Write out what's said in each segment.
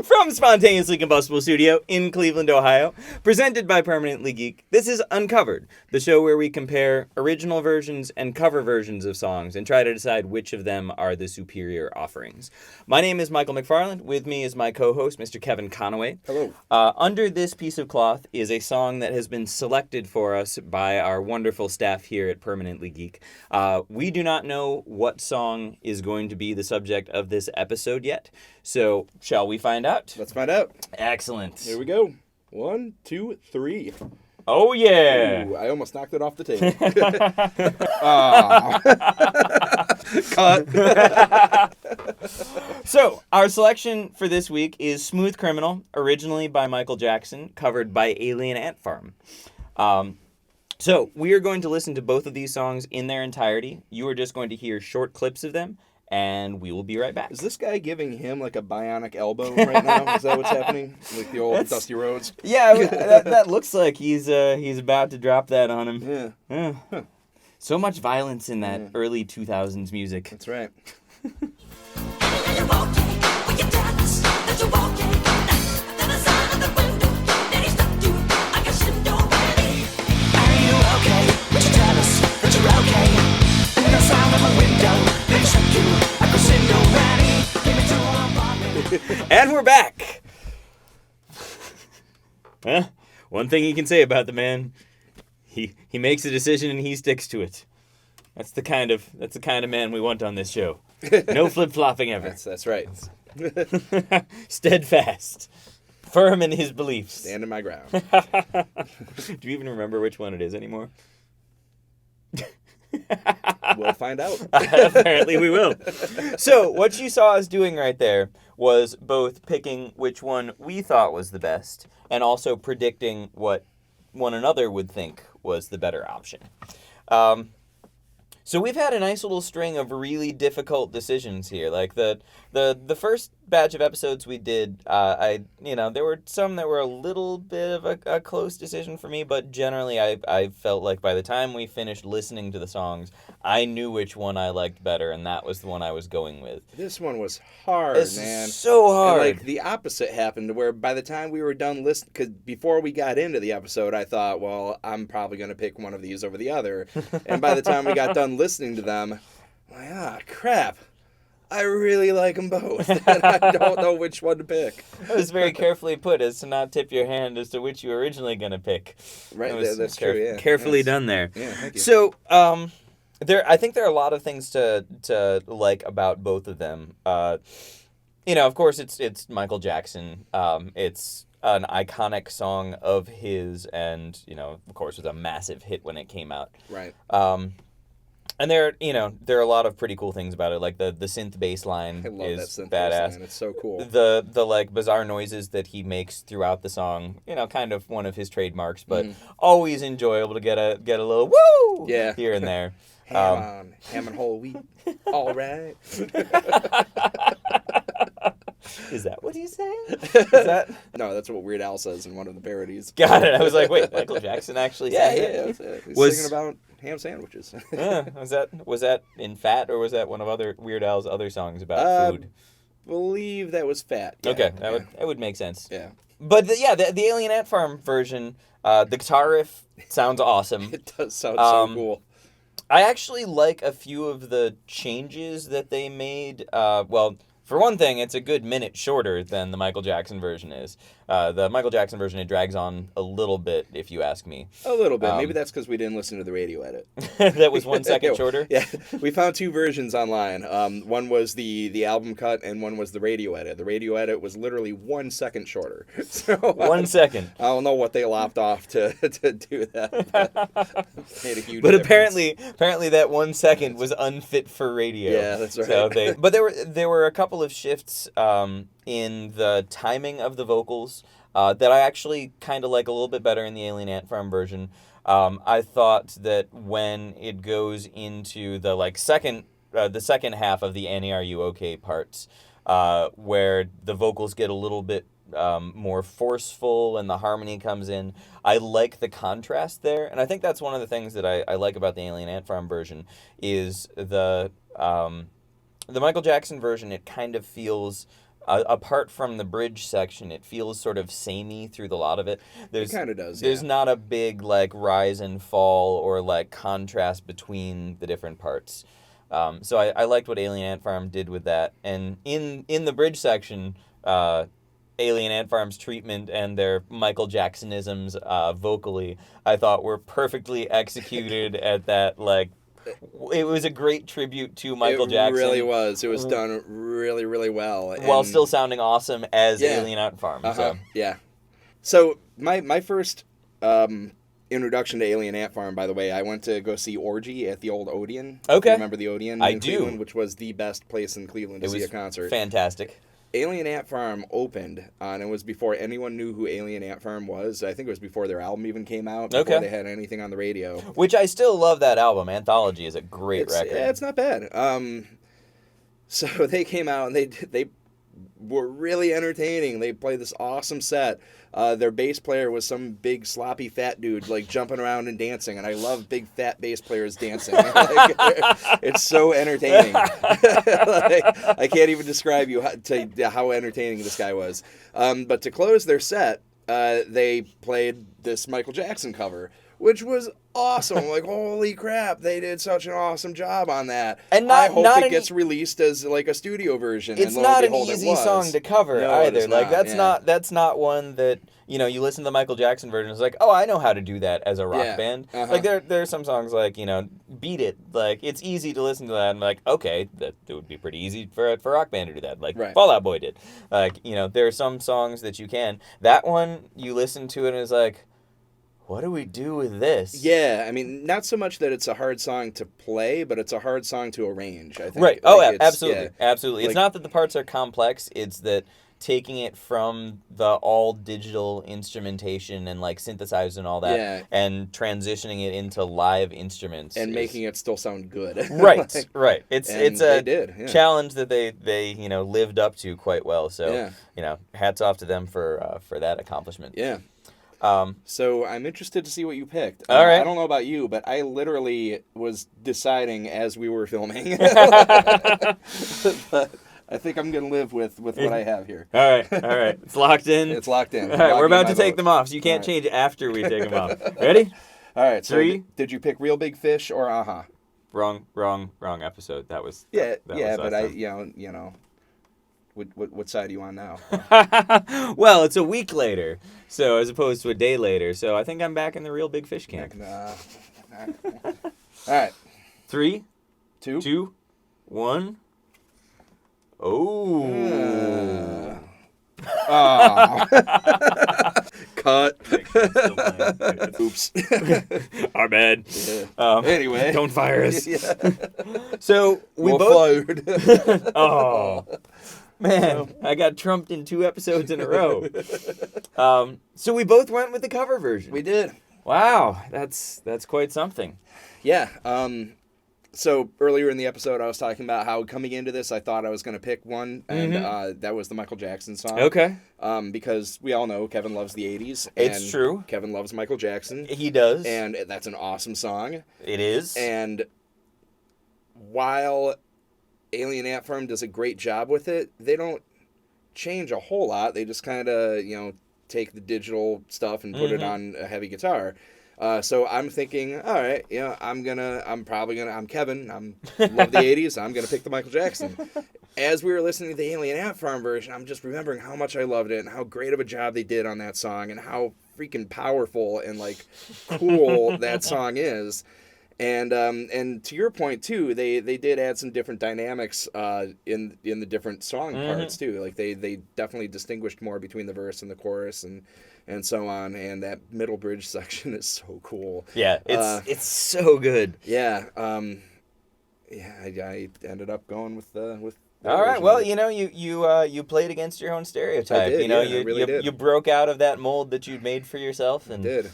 From Spontaneously Combustible Studio in Cleveland, Ohio, presented by Permanently Geek, this is Uncovered, the show where we compare original versions and cover versions of songs and try to decide which of them are the superior offerings. My name is Michael McFarland. With me is my co-host, Mr. Kevin Conaway. Hello. Under this piece of cloth is a song that has been selected for us by our wonderful staff here at Permanently Geek. We do not know what song is going to be the subject of this episode yet, so shall we find out? Let's find out. Excellent. Here we go. 1, 2, 3. Oh, yeah. Ooh, I almost knocked it off the table. Cut. So, our selection for this week is Smooth Criminal, originally by Michael Jackson, covered by Alien Ant Farm. So, we are going to listen to both of these songs in their entirety. You are just going to hear short clips of them, and we will be right back. Is this guy giving him like a bionic elbow right now? Is that what's happening? Like the old Dusty Rhodes? Yeah, that looks like he's about to drop that on him. Yeah. Huh. So much violence in that early 2000s music. That's right. And we're back. One thing you can say about the man, he makes a decision and he sticks to it. That's the kind of man we want on this show. No flip-flopping ever. That's right. Steadfast. Firm in his beliefs. Stand in my ground. Do you even remember which one it is anymore? We'll find out. Apparently we will. So, what you saw us doing right there was both picking which one we thought was the best and also predicting what one another would think was the better option. So we've had a nice little string of really difficult decisions here. Like the first batch of episodes we did, there were some that were a little bit of a close decision for me, but generally I felt like by the time we finished listening to the songs, I knew which one I liked better, and that was the one I was going with. This one was hard, man. So hard. And, like, the opposite happened, where by the time we were done listening, because before we got into the episode, I thought, well, I'm probably going to pick one of these over the other. And by the time we got done listening to them, I'm like, crap. I really like them both, and I don't know which one to pick. That was very carefully put, as to not tip your hand as to which you were originally going to pick. Right, that's true, yeah. Carefully done there. Yeah, thank you. So, I think there are a lot of things to like about both of them. Of course, it's Michael Jackson. It's an iconic song of his, and, of course, it was a massive hit when it came out. Right. And there are a lot of pretty cool things about it, like the synth bass line is that synth badass. bass line. It's so cool. The like bizarre noises that he makes throughout the song, kind of one of his trademarks, but always enjoyable to get a little woo here and there. Ham and whole wheat. All right. Is that what he's saying? Is that? No, that's what Weird Al says in one of the parodies. Got it. I was like, wait, Michael Jackson actually said that? Yeah. He's singing about ham sandwiches. Was that in Fat, or was that one of Weird Al's other songs about food? Believe that was Fat. Yeah, okay, that would make sense. Yeah. But the Alien Ant Farm version, the guitar riff sounds awesome. It does sound so cool. I actually like a few of the changes that they made. For one thing, it's a good minute shorter than the Michael Jackson version is. The Michael Jackson version, it drags on a little bit, if you ask me. A little bit. Maybe that's because we didn't listen to the radio edit. That was 1 second shorter? Yeah. We found two versions online. One was the album cut, and one was the radio edit. The radio edit was literally 1 second shorter. So 1 second. I don't know what they lopped off to do that. Made a huge but difference. apparently that 1 second was unfit for radio. Yeah, that's right. So but there were a couple of shifts in the timing of the vocals that I actually kind of like a little bit better in the Alien Ant Farm version. I thought that when it goes into the second half of the Annie Are You OK parts, where the vocals get a little bit more forceful and the harmony comes in, I like the contrast there, and I think that's one of the things that I like about the Alien Ant Farm version is the Michael Jackson version. It kind of feels apart from the bridge section, it feels sort of samey through the lot of it. It kind of does, There's yeah. not a big, like, rise and fall or, like, contrast between the different parts. So I liked what Alien Ant Farm did with that. And in the bridge section, Alien Ant Farm's treatment and their Michael Jacksonisms vocally, I thought were perfectly executed at that, like, it was a great tribute to Michael Jackson. It really was. It was done really, really well. While still sounding awesome as Yeah. Alien Ant Farm. So. Yeah. So my first introduction to Alien Ant Farm, by the way, I went to go see Orgy at the old Odeon. Okay. You remember the Odeon I in do. Cleveland, which was the best place in Cleveland to see a concert. Fantastic. Alien Ant Farm opened, and it was before anyone knew who Alien Ant Farm was. I think it was before their album even came out, before they had anything on the radio. Which I still love that album. Anthology is a great record. Yeah, it's not bad. So they came out, and they were really entertaining. They played this awesome set. Their bass player was some big sloppy fat dude, like jumping around and dancing, and I love big fat bass players dancing. Like, it's so entertaining. Like, I can't even describe how entertaining this guy was. But to close their set, they played this Michael Jackson cover, which was awesome. Like, holy crap, they did such an awesome job on that. And I hope it gets released as like a studio version. It's not an easy song to cover either. Like, that's not one that, you listen to the Michael Jackson version, it's like, oh, I know how to do that as a rock band. Like, there are some songs like, Beat It. Like, it's easy to listen to that and like, okay, it would be pretty easy for a rock band to do that. Like, Fall Out Boy did. Like, there are some songs that you can. That one, you listen to it and it's like, what do we do with this? Yeah, I mean, not so much that it's a hard song to play, but it's a hard song to arrange, I think. Right. Like, absolutely. Yeah. Absolutely. It's not that the parts are complex, it's that taking it from the all-digital instrumentation and, like, synthesizers and all that, and transitioning it into live instruments. And making it still sound good. Right, right. It's a challenge that they lived up to quite well. So, hats off to them for that accomplishment. Yeah. So I'm interested to see what you picked. All right. I don't know about you, but I literally was deciding as we were filming. But I think I'm going to live with what I have here. All right. It's locked in. It's locked in. All right, we're about to take them off, so you can't change after we take them off. Ready? All right. So 3. Did you pick Real Big Fish or Aha? Wrong episode. That was but time. What side are you on now? Well, it's a week later, so as opposed to a day later. So I think I'm back in the Real Big Fish camp. All right. 3, 2, 2, 1. Oh. Cut. Oops. Our bad. Anyway. Don't fire us. Yeah. So we We're both fired. Oh. Man, I got trumped in 2 episodes in a row. So we both went with the cover version. We did. Wow, that's quite something. Yeah. So earlier in the episode, I was talking about how coming into this, I thought I was going to pick one, and that was the Michael Jackson song. Okay. Because we all know Kevin loves the 80s. It's true. Kevin loves Michael Jackson. He does. And that's an awesome song. It is. And while Alien Ant Farm does a great job with it, they don't change a whole lot. They just kind of, take the digital stuff and put it on a heavy guitar. So I'm thinking, all right, I'm Kevin. Love the 80s. I'm going to pick the Michael Jackson. As we were listening to the Alien Ant Farm version, I'm just remembering how much I loved it and how great of a job they did on that song and how freaking powerful and, like, cool that song is. And to your point too, they did add some different dynamics in the different song parts too. Like they definitely distinguished more between the verse and the chorus and so on. And that middle bridge section is so cool. Yeah, it's so good. Yeah. I ended up going with. All right. Well, you played against your own stereotype. I did, I really did. You broke out of that mold that you'd made for yourself, and did.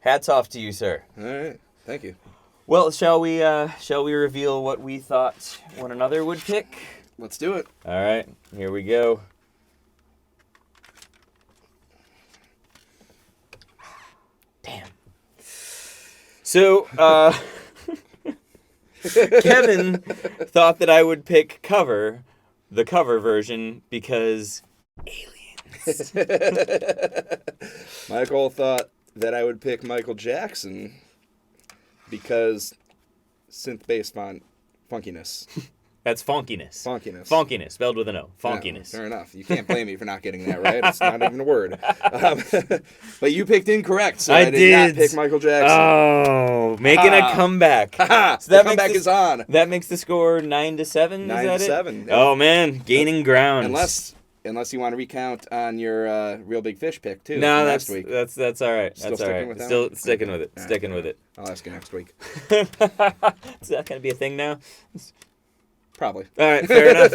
Hats off to you, sir. All right. Thank you. Well, shall we reveal what we thought one another would pick? Let's do it. All right, here we go. Damn. So, Kevin thought that I would pick cover, the cover version because aliens. Michael thought that I would pick Michael Jackson because synth-based funkiness. That's funkiness. Funkiness. Funkiness, spelled with an O. Funkiness. Yeah, fair enough. You can't blame me for not getting that right. It's not even a word. But you picked incorrect, so I did not pick Michael Jackson. Oh, making a comeback. So the comeback is on. That makes the score 9-7. 9-7. Yeah. Oh man, gaining ground. Unless you want to recount on your Real Big Fish pick too. No, next week. That's all right. Still that's all right. with that Still one? sticking with it. All Sticking right. with it. I'll ask you next week. Is that gonna be a thing now? Probably. All right, fair enough.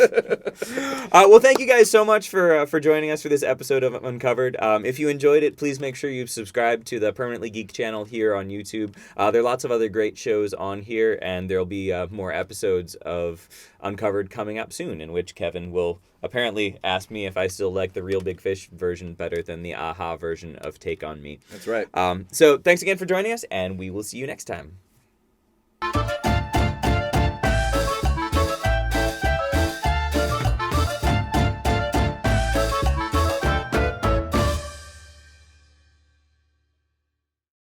Well, thank you guys so much for joining us for this episode of Uncovered. If you enjoyed it, please make sure you subscribe to the Permanently Geek channel here on YouTube. There are lots of other great shows on here, and there'll be more episodes of Uncovered coming up soon, in which Kevin will apparently ask me if I still like the Real Big Fish version better than the Aha version of Take On Me. That's right. So thanks again for joining us, and we will see you next time.